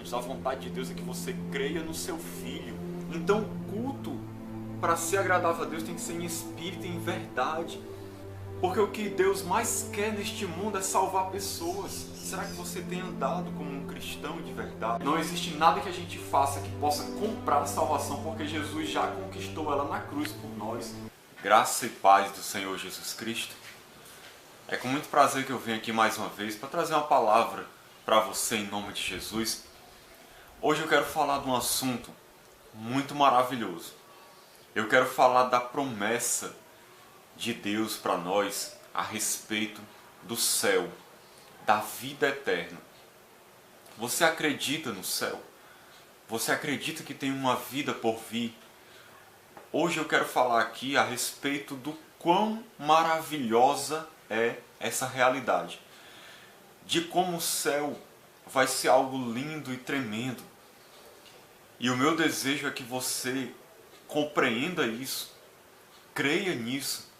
Deus. A vontade de Deus é que você creia no seu Filho. Então o culto, para ser agradável a Deus, tem que ser em espírito e em verdade. Porque o que Deus mais quer neste mundo é salvar pessoas. Será que você tem andado como um cristão de verdade? Não existe nada que a gente faça que possa comprar a salvação, porque Jesus já conquistou ela na cruz por nós. Graça e paz do Senhor Jesus Cristo. É com muito prazer que eu venho aqui mais uma vez para trazer uma palavra para você em nome de Jesus. Hoje eu quero falar de um assunto muito maravilhoso. Eu quero falar da promessa de Deus para nós a respeito do céu, da vida eterna. Você acredita no céu? Você acredita que tem uma vida por vir? Hoje eu quero falar aqui a respeito do quão maravilhosa é essa realidade. De como o céu vai ser algo lindo e tremendo. E o meu desejo é que você compreenda isso, creia nisso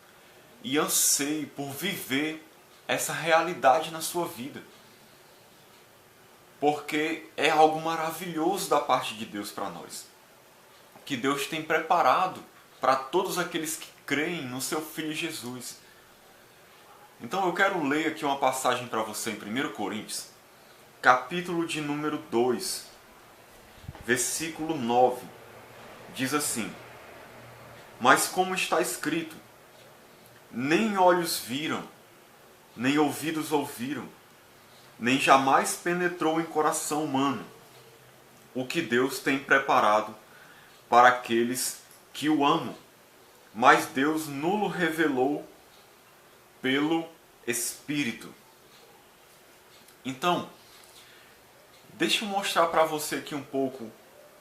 e anseie por viver essa realidade na sua vida. Porque é algo maravilhoso da parte de Deus para nós. Que Deus tem preparado para todos aqueles que creem no seu Filho Jesus. Então eu quero ler aqui uma passagem para você em 1 Coríntios, capítulo de número 2, versículo 9. Diz assim: Mas como está escrito, nem olhos viram, nem ouvidos ouviram, nem jamais penetrou em coração humano o que Deus tem preparado para aqueles que o amam. Mas Deus nulo revelou pelo Espírito. Então, deixa eu mostrar para você aqui um pouco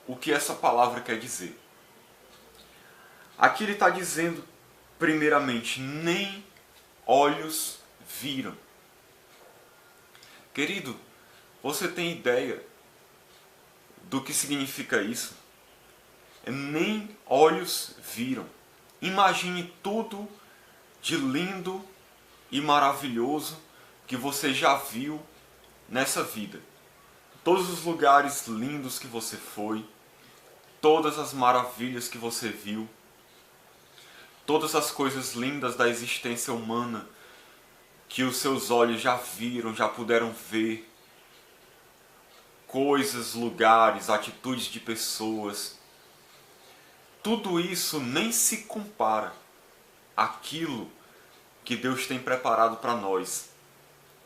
o que essa palavra quer dizer. Aqui ele está dizendo, primeiramente, nem olhos viram. Querido, você tem ideia do que significa isso? Nem olhos viram. Imagine tudo de lindo e maravilhoso que você já viu nessa vida. Todos os lugares lindos que você foi, todas as maravilhas que você viu, todas as coisas lindas da existência humana que os seus olhos já viram, já puderam ver, coisas, lugares, atitudes de pessoas. Tudo isso nem se compara àquilo que Deus tem preparado para nós,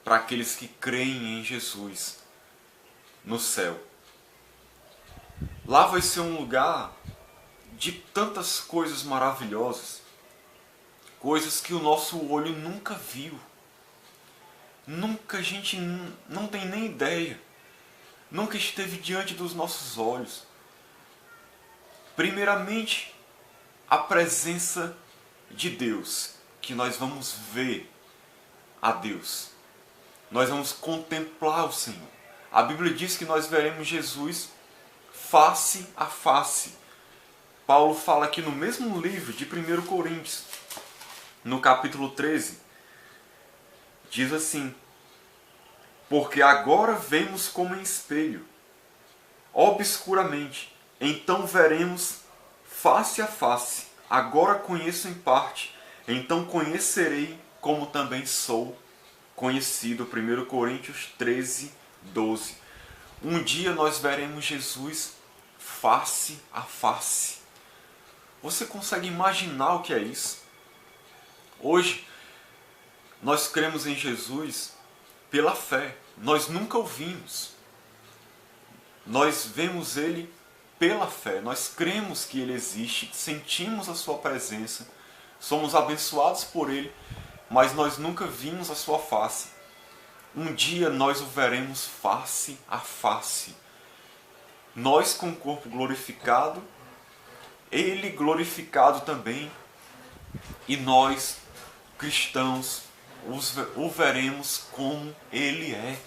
para aqueles que creem em Jesus, no céu. Lá vai ser um lugar de tantas coisas maravilhosas, coisas que o nosso olho nunca viu. Nunca a gente não tem nem ideia. Nunca esteve diante dos nossos olhos. Primeiramente, a presença de Deus, que nós vamos ver a Deus. Nós vamos contemplar o Senhor. A Bíblia diz que nós veremos Jesus face a face. Paulo fala aqui no mesmo livro de 1 Coríntios, no capítulo 13, diz assim: Porque agora vemos como em espelho, obscuramente, então veremos face a face. Agora conheço em parte, então conhecerei como também sou conhecido. 1 Coríntios 13, 12. Um dia nós veremos Jesus face a face. Você consegue imaginar o que é isso? Hoje, nós cremos em Jesus pela fé. Nós nunca o vimos. Nós vemos Ele pela fé. Nós cremos que Ele existe, sentimos a Sua presença, somos abençoados por Ele, mas nós nunca vimos a Sua face. Um dia nós o veremos face a face. Nós com o corpo glorificado, Ele glorificado também, e nós, cristãos, o veremos como Ele é.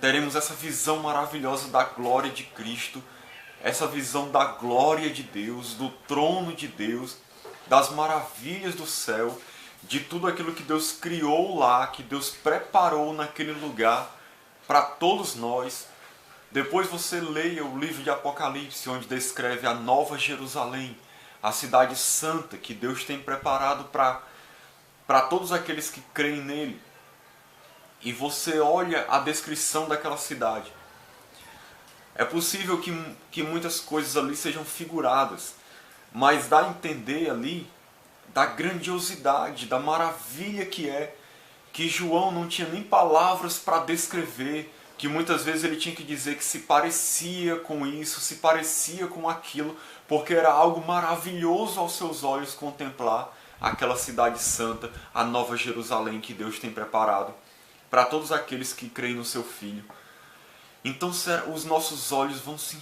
Teremos essa visão maravilhosa da glória de Cristo, essa visão da glória de Deus, do trono de Deus, das maravilhas do céu, de tudo aquilo que Deus criou lá, que Deus preparou naquele lugar para todos nós. Depois você leia o livro de Apocalipse, onde descreve a Nova Jerusalém, a cidade santa que Deus tem preparado para todos aqueles que creem nele. E você olha a descrição daquela cidade. É possível que muitas coisas ali sejam figuradas, mas dá a entender ali da grandiosidade, da maravilha que é, que João não tinha nem palavras para descrever, que muitas vezes ele tinha que dizer que se parecia com isso, se parecia com aquilo, porque era algo maravilhoso aos seus olhos contemplar aquela cidade santa, a Nova Jerusalém que Deus tem preparado para todos aqueles que creem no seu Filho. Então os nossos olhos vão se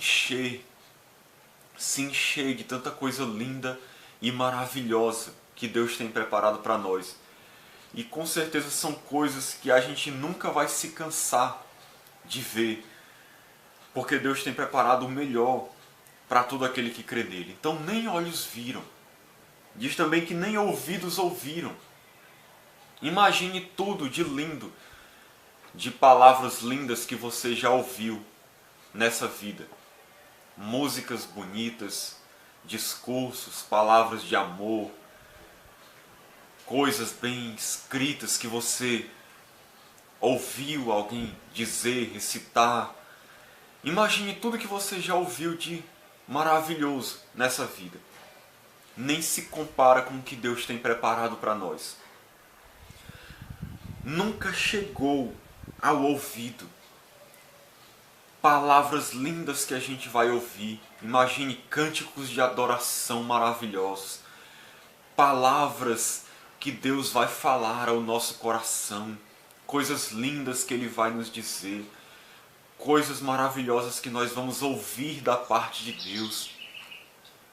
encher de tanta coisa linda e maravilhosa que Deus tem preparado para nós. E com certeza são coisas que a gente nunca vai se cansar de ver, porque Deus tem preparado o melhor para todo aquele que crê nele. Então nem olhos viram. Diz também que nem ouvidos ouviram. Imagine tudo de lindo, de palavras lindas que você já ouviu nessa vida. Músicas bonitas, discursos, palavras de amor, coisas bem escritas que você ouviu alguém dizer, recitar. Imagine tudo que você já ouviu de maravilhoso nessa vida. Nem se compara com o que Deus tem preparado para nós. Nunca chegou ao ouvido palavras lindas que a gente vai ouvir. Imagine cânticos de adoração maravilhosos, palavras que Deus vai falar ao nosso coração, coisas lindas que Ele vai nos dizer, coisas maravilhosas que nós vamos ouvir da parte de Deus,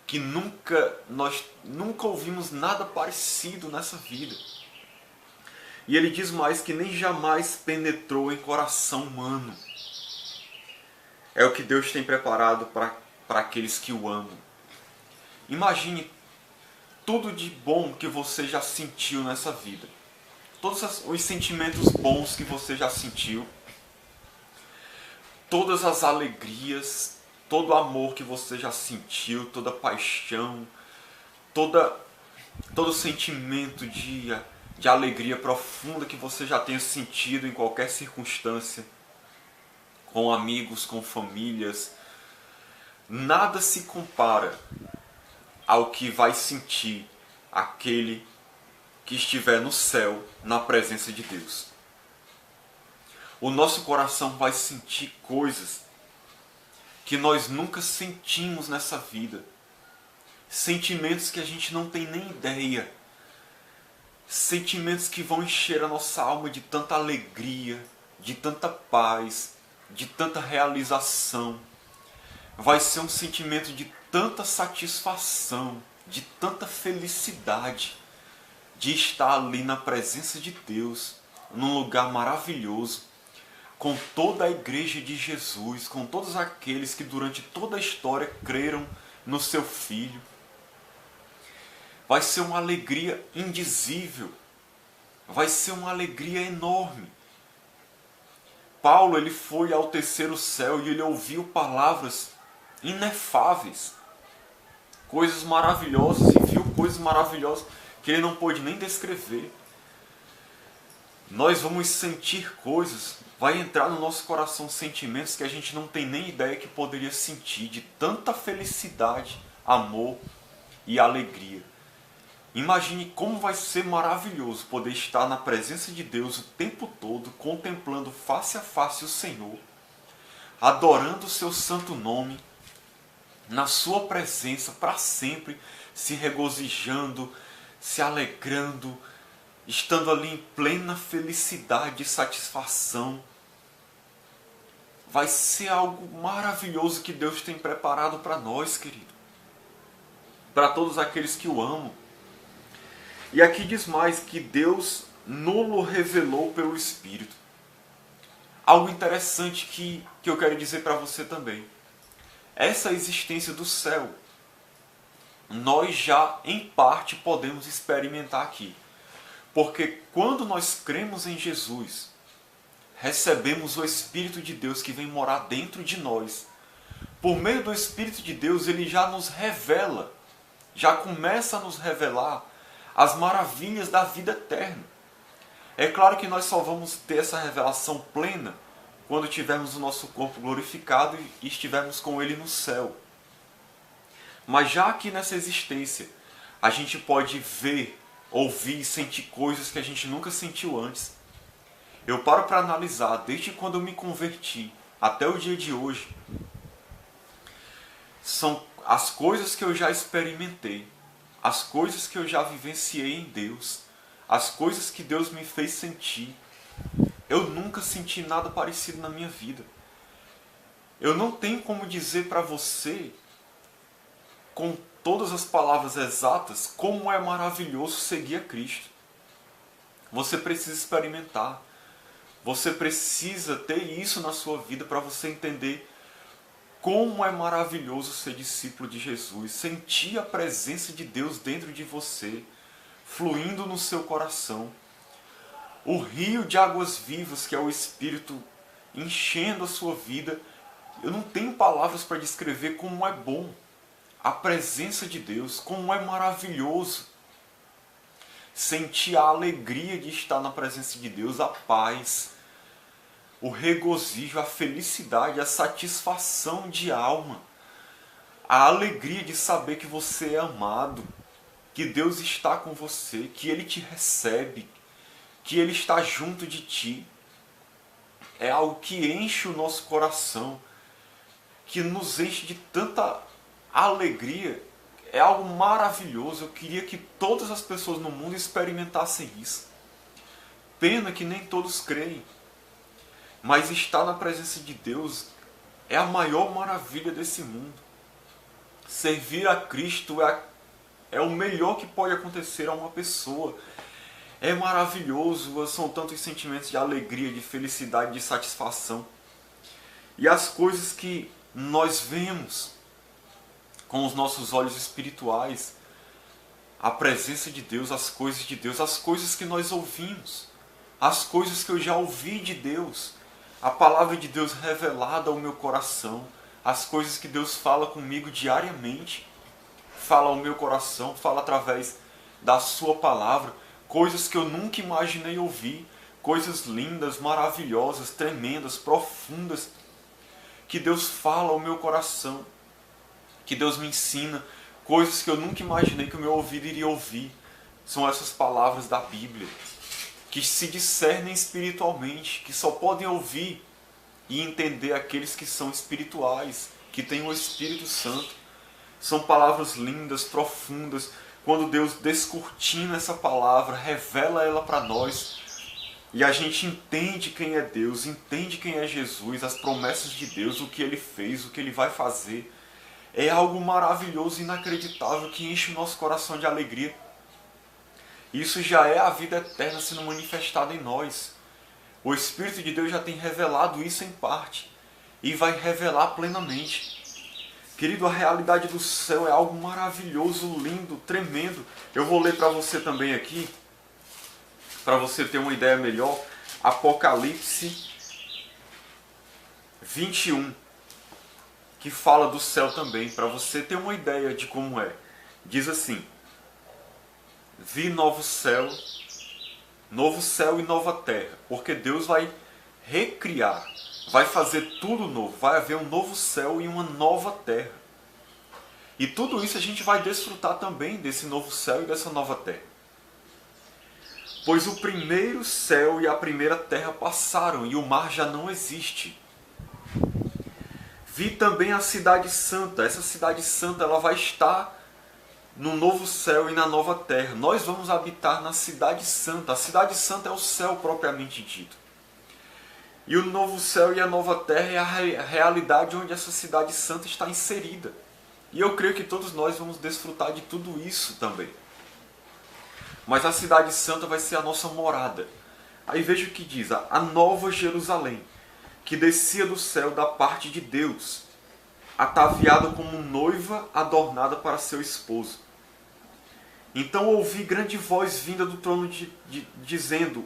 que nós nunca ouvimos nada parecido nessa vida. E Ele diz mais que nem jamais penetrou em coração humano. É o que Deus tem preparado para aqueles que o amam. Imagine tudo de bom que você já sentiu nessa vida. Todos os sentimentos bons que você já sentiu. Todas as alegrias, todo o amor que você já sentiu, toda a paixão, todo o sentimento de alegria profunda que você já tenha sentido em qualquer circunstância, com amigos, com famílias. Nada se compara ao que vai sentir aquele que estiver no céu, na presença de Deus. O nosso coração vai sentir coisas que nós nunca sentimos nessa vida. Sentimentos que a gente não tem nem ideia. Sentimentos que vão encher a nossa alma de tanta alegria, de tanta paz, de tanta realização. Vai ser um sentimento de tanta satisfação, de tanta felicidade, de estar ali na presença de Deus, num lugar maravilhoso, com toda a igreja de Jesus, com todos aqueles que durante toda a história creram no seu Filho. Vai ser uma alegria indizível, vai ser uma alegria enorme. Paulo, ele foi ao terceiro céu e ele ouviu palavras inefáveis, coisas maravilhosas, e viu coisas maravilhosas que ele não pôde nem descrever. Nós vamos sentir coisas, vai entrar no nosso coração sentimentos que a gente não tem nem ideia que poderia sentir, de tanta felicidade, amor e alegria. Imagine como vai ser maravilhoso poder estar na presença de Deus o tempo todo, contemplando face a face o Senhor, adorando o seu santo nome, na sua presença para sempre, se regozijando, se alegrando, estando ali em plena felicidade e satisfação. Vai ser algo maravilhoso que Deus tem preparado para nós, querido. Para todos aqueles que o amam. E aqui diz mais que Deus nulo revelou pelo Espírito. Algo interessante que eu quero dizer para você também. Essa existência do céu, nós já em parte podemos experimentar aqui. Porque quando nós cremos em Jesus, recebemos o Espírito de Deus que vem morar dentro de nós. Por meio do Espírito de Deus, ele já nos revela, já começa a nos revelar as maravilhas da vida eterna. É claro que nós só vamos ter essa revelação plena quando tivermos o nosso corpo glorificado e estivermos com ele no céu. Mas já aqui nessa existência, a gente pode ver, ouvir e sentir coisas que a gente nunca sentiu antes. Eu paro para analisar, desde quando eu me converti até o dia de hoje, são as coisas que eu já experimentei, as coisas que eu já vivenciei em Deus, as coisas que Deus me fez sentir. Eu nunca senti nada parecido na minha vida. Eu não tenho como dizer para você, com todas as palavras exatas, como é maravilhoso seguir a Cristo. Você precisa experimentar. Você precisa ter isso na sua vida para você entender como é maravilhoso ser discípulo de Jesus. Sentir a presença de Deus dentro de você, fluindo no seu coração. O rio de águas vivas que é o Espírito enchendo a sua vida. Eu não tenho palavras para descrever como é bom a presença de Deus, como é maravilhoso sentir a alegria de estar na presença de Deus, a paz, o regozijo, a felicidade, a satisfação de alma, a alegria de saber que você é amado, que Deus está com você, que Ele te recebe, que Ele está junto de ti. É algo que enche o nosso coração, que nos enche de tanta alegria. É algo maravilhoso. Eu queria que todas as pessoas no mundo experimentassem isso. Pena que nem todos creem. Mas estar na presença de Deus é a maior maravilha desse mundo. Servir a Cristo é o melhor que pode acontecer a uma pessoa. É maravilhoso, são tantos sentimentos de alegria, de felicidade, de satisfação. E as coisas que nós vemos com os nossos olhos espirituais, a presença de Deus, as coisas de Deus, as coisas que nós ouvimos, as coisas que eu já ouvi de Deus, a palavra de Deus revelada ao meu coração, as coisas que Deus fala comigo diariamente, fala ao meu coração, fala através da sua palavra, coisas que eu nunca imaginei ouvir, coisas lindas, maravilhosas, tremendas, profundas, que Deus fala ao meu coração, que Deus me ensina, coisas que eu nunca imaginei que o meu ouvido iria ouvir. São essas palavras da Bíblia, que se discernem espiritualmente, que só podem ouvir e entender aqueles que são espirituais, que têm o Espírito Santo. São palavras lindas, profundas. Quando Deus descortina essa palavra, revela ela para nós, e a gente entende quem é Deus, entende quem é Jesus, as promessas de Deus, o que Ele fez, o que Ele vai fazer. É algo maravilhoso e inacreditável que enche o nosso coração de alegria. Isso já é a vida eterna sendo manifestada em nós. O Espírito de Deus já tem revelado isso em parte e vai revelar plenamente. Querido, a realidade do céu é algo maravilhoso, lindo, tremendo. Eu vou ler para você também aqui, para você ter uma ideia melhor, Apocalipse 21, que fala do céu também, para você ter uma ideia de como é. Diz assim: vi novo céu e nova terra, porque Deus vai recriar, vai fazer tudo novo, vai haver um novo céu e uma nova terra. E tudo isso a gente vai desfrutar também desse novo céu e dessa nova terra. Pois o primeiro céu e a primeira terra passaram e o mar já não existe. Vi também a cidade santa. Essa cidade santa ela vai estar no novo céu e na nova terra. Nós vamos habitar na cidade santa. A cidade santa é o céu propriamente dito. E o novo céu e a nova terra é a realidade onde essa cidade santa está inserida. E eu creio que todos nós vamos desfrutar de tudo isso também. Mas a cidade santa vai ser a nossa morada. Aí veja o que diz: a nova Jerusalém, que descia do céu da parte de Deus, ataviada como noiva adornada para seu esposo. Então ouvi grande voz vinda do trono dizendo: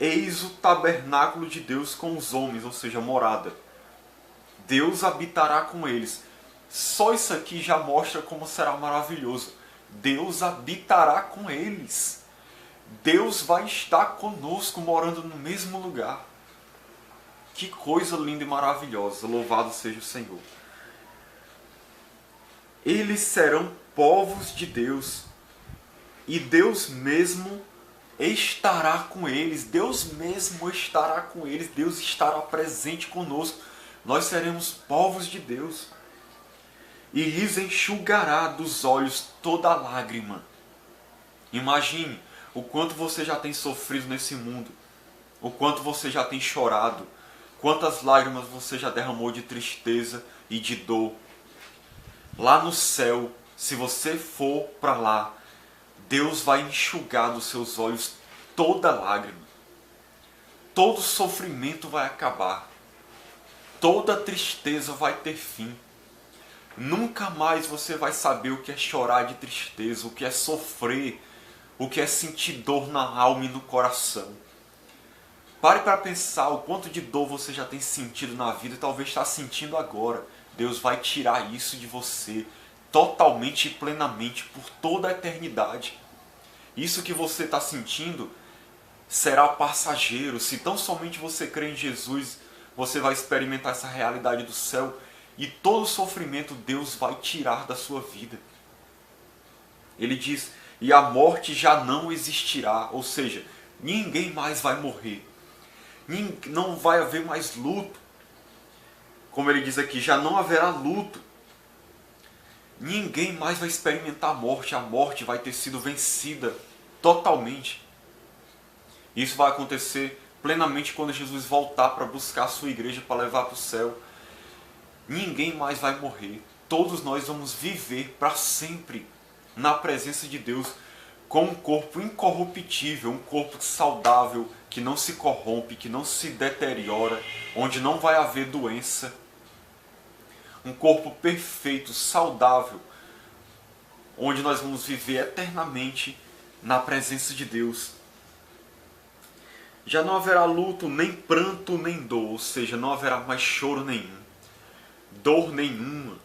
eis o tabernáculo de Deus com os homens, ou seja, morada. Deus habitará com eles. Só isso aqui já mostra como será maravilhoso. Deus habitará com eles. Deus vai estar conosco, morando no mesmo lugar. Que coisa linda e maravilhosa. Louvado seja o Senhor. Eles serão povos de Deus. E Deus mesmo estará com eles. Deus mesmo estará com eles. Deus estará presente conosco. Nós seremos povos de Deus. E lhes enxugará dos olhos toda lágrima. Imagine o quanto você já tem sofrido nesse mundo. O quanto você já tem chorado. Quantas lágrimas você já derramou de tristeza e de dor. Lá no céu, se você for para lá, Deus vai enxugar dos seus olhos toda lágrima. Todo sofrimento vai acabar. Toda tristeza vai ter fim. Nunca mais você vai saber o que é chorar de tristeza, o que é sofrer, o que é sentir dor na alma e no coração. Pare para pensar o quanto de dor você já tem sentido na vida e talvez está sentindo agora. Deus vai tirar isso de você totalmente e plenamente por toda a eternidade. Isso que você está sentindo será passageiro. Se tão somente você crê em Jesus, você vai experimentar essa realidade do céu e todo sofrimento Deus vai tirar da sua vida. Ele diz, e a morte já não existirá, ou seja, ninguém mais vai morrer. Não vai haver mais luto. Como ele diz aqui, já não haverá luto. Ninguém mais vai experimentar a morte vai ter sido vencida totalmente. Isso vai acontecer plenamente quando Jesus voltar para buscar a sua igreja, para levar para o céu. Ninguém mais vai morrer. Todos nós vamos viver para sempre na presença de Deus com um corpo incorruptível, um corpo saudável, que não se corrompe, que não se deteriora, onde não vai haver doença. Um corpo perfeito, saudável, onde nós vamos viver eternamente na presença de Deus. Já não haverá luto, nem pranto, nem dor, ou seja, não haverá mais choro nenhum, dor nenhuma,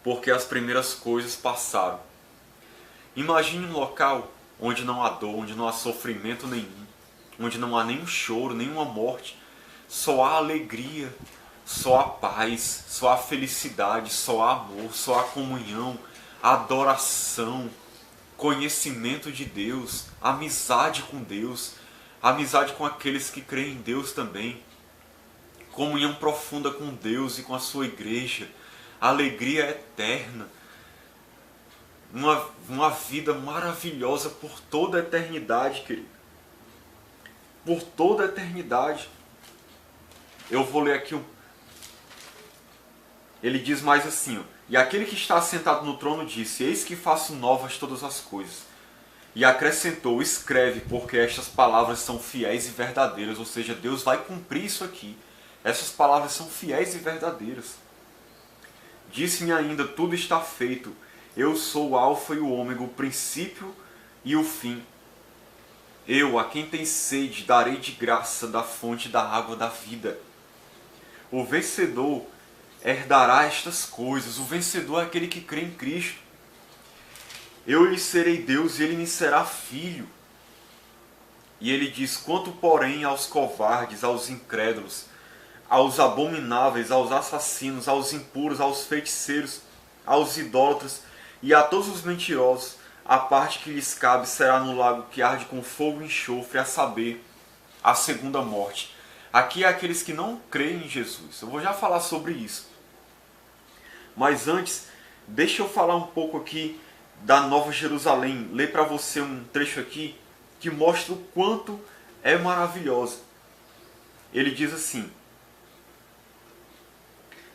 porque as primeiras coisas passaram. Imagine um local onde não há dor, onde não há sofrimento nenhum, onde não há nenhum choro, nenhuma morte, só há alegria, só há paz, só há felicidade, só há amor, só há comunhão, adoração, conhecimento de Deus, amizade com Deus, amizade com aqueles que creem em Deus também, comunhão profunda com Deus e com a sua igreja, alegria eterna, uma vida maravilhosa por toda a eternidade, querido. Por toda a eternidade. Eu vou ler aqui Ele diz mais assim, ó, e aquele que está sentado no trono disse, eis que faço novas todas as coisas. E acrescentou, escreve, porque estas palavras são fiéis e verdadeiras. Ou seja, Deus vai cumprir isso aqui. Essas palavras são fiéis e verdadeiras. Disse-me ainda, tudo está feito. Eu sou o alfa e o ômega, o princípio e o fim. Eu, a quem tem sede, darei de graça da fonte da água da vida. O vencedor herdará estas coisas. O vencedor é aquele que crê em Cristo. Eu lhe serei Deus e ele me será filho. E ele diz, quanto porém aos covardes, aos incrédulos, aos abomináveis, aos assassinos, aos impuros, aos feiticeiros, aos idólatras e a todos os mentirosos, a parte que lhes cabe será no lago que arde com fogo e enxofre, a saber, a segunda morte. Aqui é aqueles que não creem em Jesus. Eu vou já falar sobre isso. Mas antes, deixa eu falar um pouco aqui da Nova Jerusalém. Ler para você um trecho aqui que mostra o quanto é maravilhosa. Ele diz assim,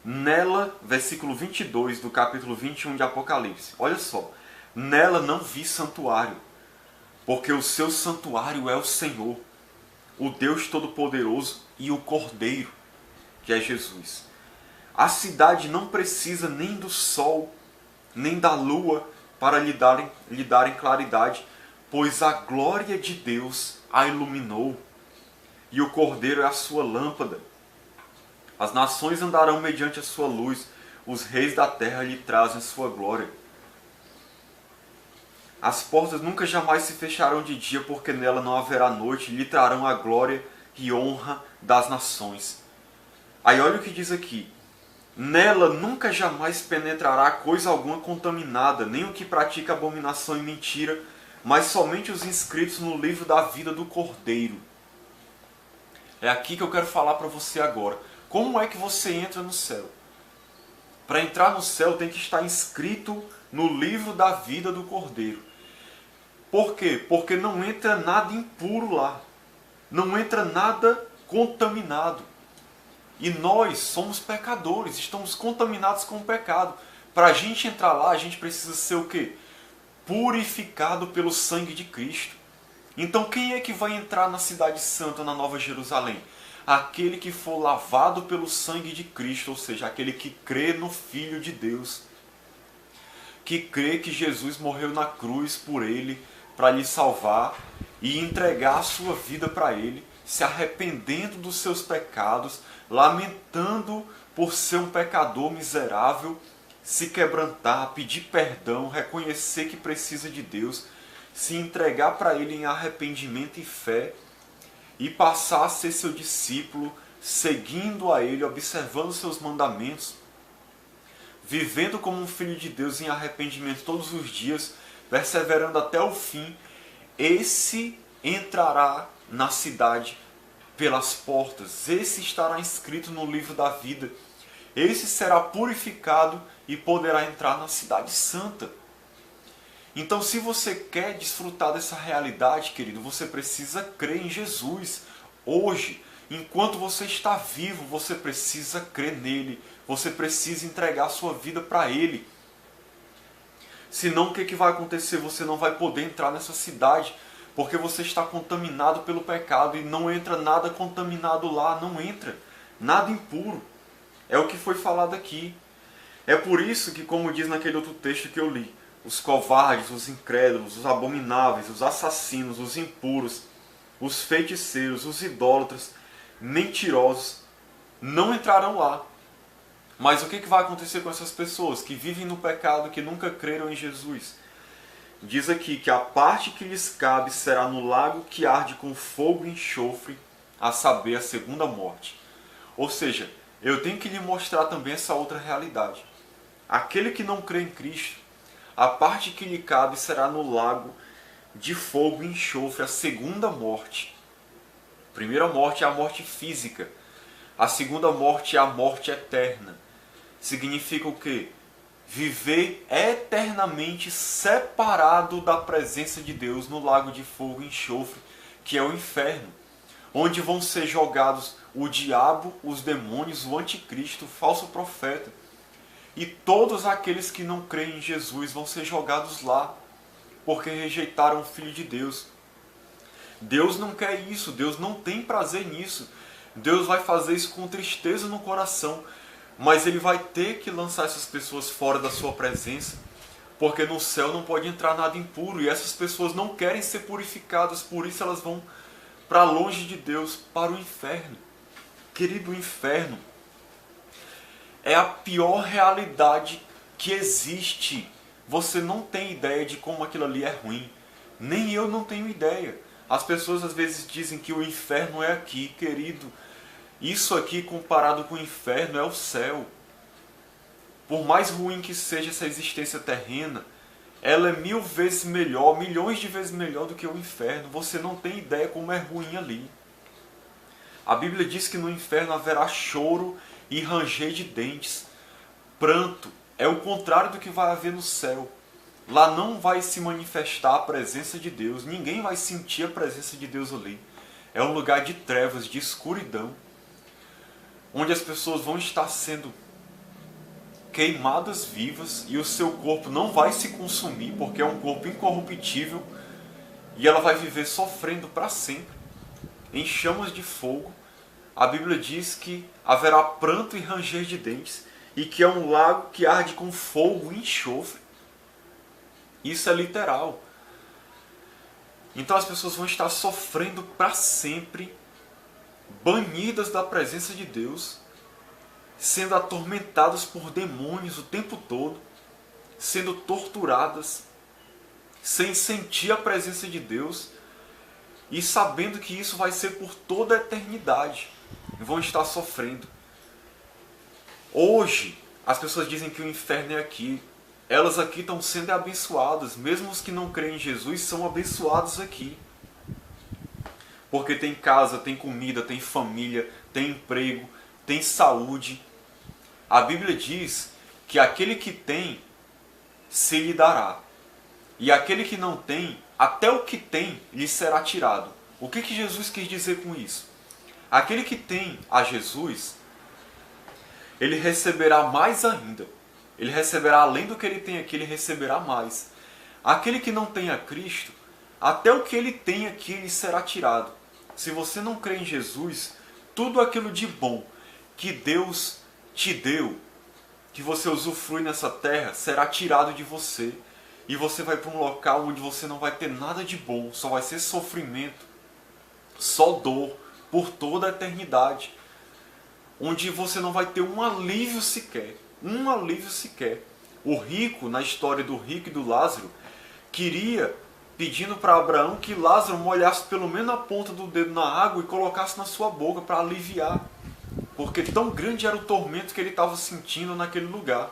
nela, versículo 22 do capítulo 21 de Apocalipse. Olha só. Nela não vi santuário, porque o seu santuário é o Senhor, o Deus Todo-Poderoso e o Cordeiro, que é Jesus. A cidade não precisa nem do sol, nem da lua para lhe darem claridade, pois a glória de Deus a iluminou, e o Cordeiro é a sua lâmpada. As nações andarão mediante a sua luz, os reis da terra lhe trazem sua glória. As portas nunca jamais se fecharão de dia, porque nela não haverá noite, lhe trarão a glória e honra das nações. Aí olha o que diz aqui. Nela nunca jamais penetrará coisa alguma contaminada, nem o que pratica abominação e mentira, mas somente os inscritos no livro da vida do Cordeiro. É aqui que eu quero falar para você agora. Como é que você entra no céu? Para entrar no céu tem que estar inscrito no livro da vida do Cordeiro. Por quê? Porque não entra nada impuro lá. Não entra nada contaminado. E nós somos pecadores, estamos contaminados com o pecado. Para a gente entrar lá, a gente precisa ser o quê? Purificado pelo sangue de Cristo. Então quem é que vai entrar na cidade santa, na Nova Jerusalém? Aquele que for lavado pelo sangue de Cristo, ou seja, aquele que crê no Filho de Deus. Que crê que Jesus morreu na cruz por ele, para lhe salvar e entregar a sua vida para ele, se arrependendo dos seus pecados, lamentando por ser um pecador miserável, se quebrantar, pedir perdão, reconhecer que precisa de Deus, se entregar para ele em arrependimento e fé e passar a ser seu discípulo, seguindo a ele, observando seus mandamentos, vivendo como um filho de Deus em arrependimento todos os dias, perseverando até o fim. Esse entrará na cidade pelas portas, esse estará inscrito no livro da vida, esse será purificado e poderá entrar na cidade santa. Então, se você quer desfrutar dessa realidade, querido, você precisa crer em Jesus. Hoje, enquanto você está vivo, você precisa crer nele, você precisa entregar a sua vida para ele. Senão, o que vai acontecer? Você não vai poder entrar nessa cidade, porque você está contaminado pelo pecado e não entra nada contaminado lá, não entra nada impuro. É o que foi falado aqui. É por isso que, como diz naquele outro texto que eu li, os covardes, os incrédulos, os abomináveis, os assassinos, os impuros, os feiticeiros, os idólatras, mentirosos, não entrarão lá. Mas o que vai acontecer com essas pessoas que vivem no pecado, que nunca creram em Jesus? Diz aqui que a parte que lhes cabe será no lago que arde com fogo e enxofre, a saber, a segunda morte. Ou seja, eu tenho que lhe mostrar também essa outra realidade. Aquele que não crê em Cristo, a parte que lhe cabe será no lago de fogo e enxofre, a segunda morte. A primeira morte é a morte física. A segunda morte é a morte eterna. Significa o quê? Viver eternamente separado da presença de Deus no lago de fogo e enxofre, que é o inferno, onde vão ser jogados o diabo, os demônios, o anticristo, o falso profeta. E todos aqueles que não creem em Jesus vão ser jogados lá, porque rejeitaram o Filho de Deus. Deus não quer isso, Deus não tem prazer nisso. Deus vai fazer isso com tristeza no coração, mas Ele vai ter que lançar essas pessoas fora da sua presença, porque no céu não pode entrar nada impuro, e essas pessoas não querem ser purificadas, por isso elas vão para longe de Deus, para o inferno. Querido, o inferno é a pior realidade que existe. Você não tem ideia de como aquilo ali é ruim. Nem eu não tenho ideia. As pessoas às vezes dizem que o inferno é aqui. Querido, isso aqui comparado com o inferno é o céu. Por mais ruim que seja essa existência terrena, ela é 1000 vezes melhor, milhões de vezes melhor do que o inferno. Você não tem ideia como é ruim ali. A Bíblia diz que no inferno haverá choro e ranger de dentes, pranto. É o contrário do que vai haver no céu. Lá não vai se manifestar a presença de Deus, ninguém vai sentir a presença de Deus ali. É um lugar de trevas, de escuridão, onde as pessoas vão estar sendo queimadas vivas e o seu corpo não vai se consumir, porque é um corpo incorruptível, e ela vai viver sofrendo para sempre, em chamas de fogo. A Bíblia diz que haverá pranto e ranger de dentes, e que é um lago que arde com fogo e enxofre. Isso é literal. Então as pessoas vão estar sofrendo para sempre, banidas da presença de Deus, sendo atormentadas por demônios o tempo todo, sendo torturadas, sem sentir a presença de Deus e sabendo que isso vai ser por toda a eternidade. Vão estar sofrendo. Hoje, as pessoas dizem que o inferno é aqui. Elas aqui estão sendo abençoadas. Mesmo os que não creem em Jesus são abençoados aqui. Porque tem casa, tem comida, tem família, tem emprego, tem saúde. A Bíblia diz que aquele que tem, se lhe dará. E aquele que não tem, até o que tem, lhe será tirado. O que Jesus quis dizer com isso? Aquele que tem a Jesus, ele receberá mais ainda. Ele receberá além do que ele tem aqui, ele receberá mais. Aquele que não tem a Cristo, até o que ele tem aqui, lhe será tirado. Se você não crê em Jesus, tudo aquilo de bom que Deus te deu, que você usufrui nessa terra, será tirado de você. E você vai para um local onde você não vai ter nada de bom, só vai ser sofrimento, só dor, por toda a eternidade. Onde você não vai ter um alívio sequer. Um alívio sequer. O rico, na história do rico e do Lázaro, queria, pedindo para Abraão que Lázaro molhasse pelo menos a ponta do dedo na água e colocasse na sua boca para aliviar. Porque tão grande era o tormento que ele estava sentindo naquele lugar.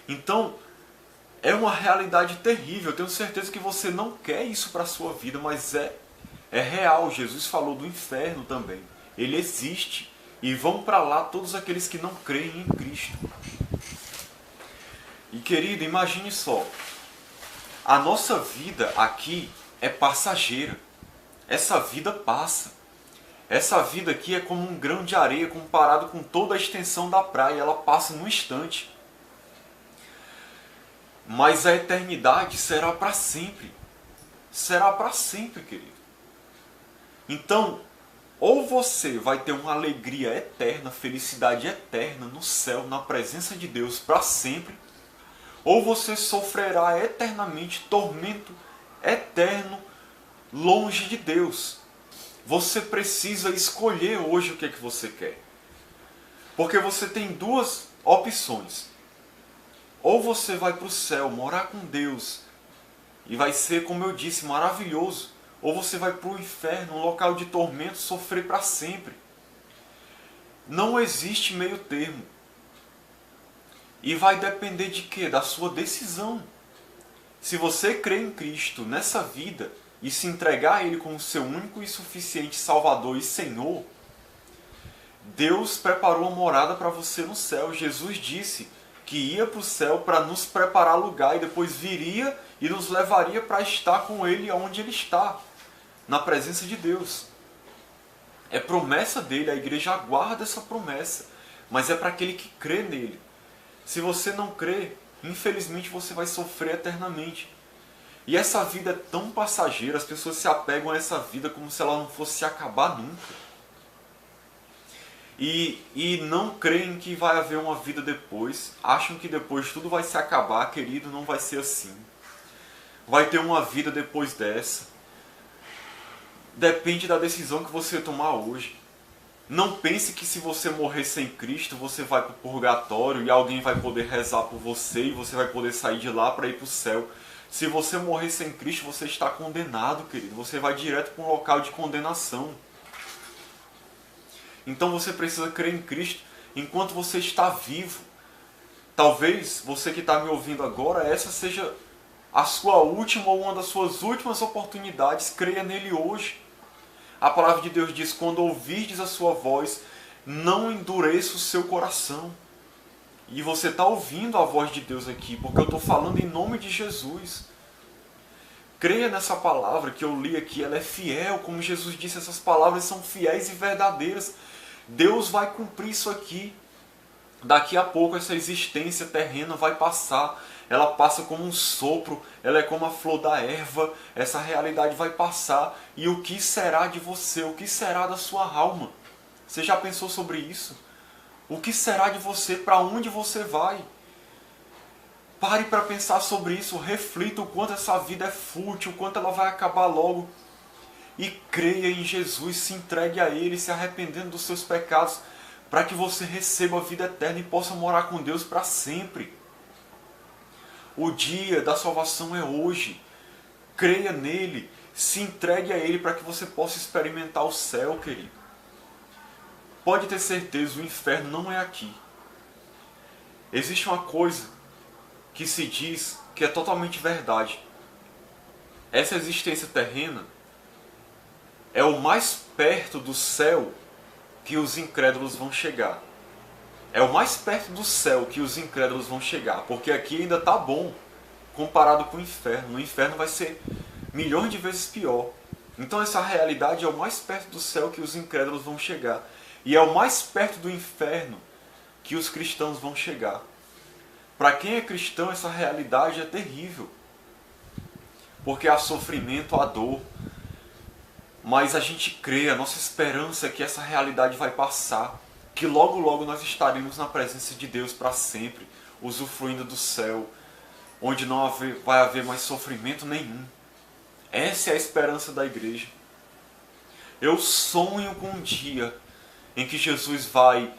Então, é uma realidade terrível. Eu tenho certeza que você não quer isso para a sua vida, mas é real. Jesus falou do inferno também. Ele existe. E vão para lá todos aqueles que não creem em Cristo. E querido, imagine só. A nossa vida aqui é passageira. Essa vida passa. Essa vida aqui é como um grão de areia comparado com toda a extensão da praia. Ela passa num instante. Mas a eternidade será para sempre. Será para sempre, querido. Então, ou você vai ter uma alegria eterna, felicidade eterna no céu, na presença de Deus para sempre, ou você sofrerá eternamente tormento eterno longe de Deus. Você precisa escolher hoje o que é que você quer. Porque você tem duas opções. Ou você vai para o céu morar com Deus e vai ser, como eu disse, maravilhoso. Ou você vai para o inferno, um local de tormento, sofrer para sempre. Não existe meio termo. E vai depender de quê? Da sua decisão. Se você crê em Cristo nessa vida e se entregar a Ele como seu único e suficiente Salvador e Senhor, Deus preparou uma morada para você no céu. Jesus disse que ia para o céu para nos preparar lugar e depois viria e nos levaria para estar com Ele onde Ele está, na presença de Deus. É promessa dele, a igreja aguarda essa promessa, mas é para aquele que crê nele. Se você não crê, infelizmente você vai sofrer eternamente. E essa vida é tão passageira, as pessoas se apegam a essa vida como se ela não fosse acabar nunca. E não creem que vai haver uma vida depois, acham que depois tudo vai se acabar, querido, não vai ser assim. Vai ter uma vida depois dessa. Depende da decisão que você tomar hoje. Não pense que se você morrer sem Cristo, você vai para o purgatório e alguém vai poder rezar por você e você vai poder sair de lá para ir para o céu. Se você morrer sem Cristo, você está condenado, querido. Você vai direto para um local de condenação. Então você precisa crer em Cristo enquanto você está vivo. Talvez você que está me ouvindo agora, essa seja a sua última ou uma das suas últimas oportunidades. Creia nele hoje. A palavra de Deus diz: quando ouvirdes a sua voz, não endureça o seu coração. E você está ouvindo a voz de Deus aqui, porque eu estou falando em nome de Jesus. Creia nessa palavra que eu li aqui, ela é fiel, como Jesus disse, essas palavras são fiéis e verdadeiras. Deus vai cumprir isso aqui. Daqui a pouco essa existência terrena vai passar. Ela passa como um sopro, ela é como a flor da erva. Essa realidade vai passar. E o que será de você? O que será da sua alma? Você já pensou sobre isso? O que será de você? Para onde você vai? Pare para pensar sobre isso, reflita o quanto essa vida é fútil, o quanto ela vai acabar logo. E creia em Jesus, se entregue a Ele, se arrependendo dos seus pecados, para que você receba a vida eterna e possa morar com Deus para sempre. O dia da salvação é hoje. Creia nele, se entregue a Ele para que você possa experimentar o céu, querido. Pode ter certeza, o inferno não é aqui. Existe uma coisa que se diz que é totalmente verdade. Essa existência terrena é o mais perto do céu que os incrédulos vão chegar. É o mais perto do céu que os incrédulos vão chegar, porque aqui ainda está bom comparado com o inferno. No inferno vai ser milhões de vezes pior. Então essa realidade é o mais perto do céu que os incrédulos vão chegar. E é o mais perto do inferno que os cristãos vão chegar. Para quem é cristão, essa realidade é terrível. Porque há sofrimento, há dor. Mas a gente crê, a nossa esperança é que essa realidade vai passar. Que logo logo nós estaremos na presença de Deus para sempre. Usufruindo do céu. Onde não vai haver mais sofrimento nenhum. Essa é a esperança da igreja. Eu sonho com um dia em que Jesus vai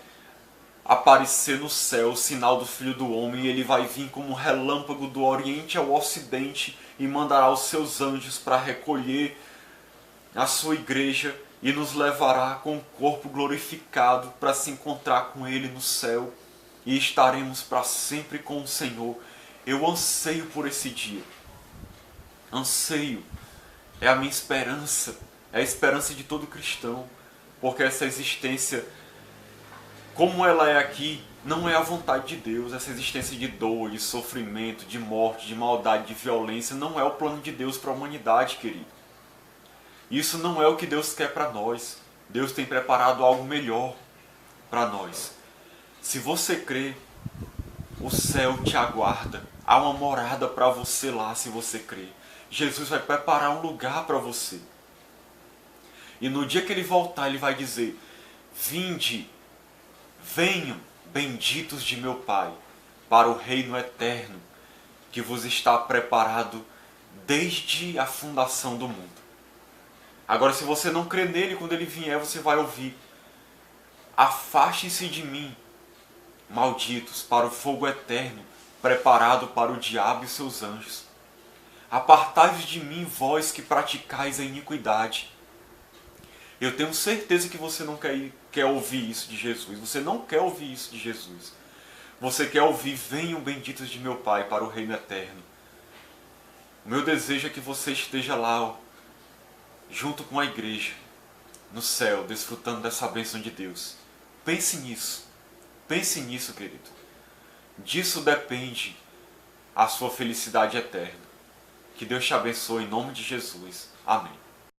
aparecer no céu, o sinal do Filho do Homem, e ele vai vir como um relâmpago do Oriente ao Ocidente e mandará os seus anjos para recolher a sua igreja e nos levará com o corpo glorificado para se encontrar com ele no céu e estaremos para sempre com o Senhor. Eu anseio por esse dia. Anseio. É a minha esperança. É a esperança de todo cristão. Porque essa existência, como ela é aqui, não é a vontade de Deus. Essa existência de dor, de sofrimento, de morte, de maldade, de violência, não é o plano de Deus para a humanidade, querido. Isso não é o que Deus quer para nós. Deus tem preparado algo melhor para nós. Se você crê, o céu te aguarda. Há uma morada para você lá, se você crê. Jesus vai preparar um lugar para você. E no dia que ele voltar, ele vai dizer: vinde, venham, benditos de meu Pai, para o reino eterno que vos está preparado desde a fundação do mundo. Agora, se você não crê nele, quando ele vier, você vai ouvir: afastem-se de mim, malditos, para o fogo eterno, preparado para o diabo e seus anjos. Apartai-vos de mim, vós que praticais a iniquidade. Eu tenho certeza que você não quer ouvir isso de Jesus. Você não quer ouvir isso de Jesus. Você quer ouvir: venham benditos de meu Pai para o reino eterno. O meu desejo é que você esteja lá, junto com a igreja, no céu, desfrutando dessa bênção de Deus. Pense nisso. Pense nisso, querido. Disso depende a sua felicidade eterna. Que Deus te abençoe em nome de Jesus. Amém.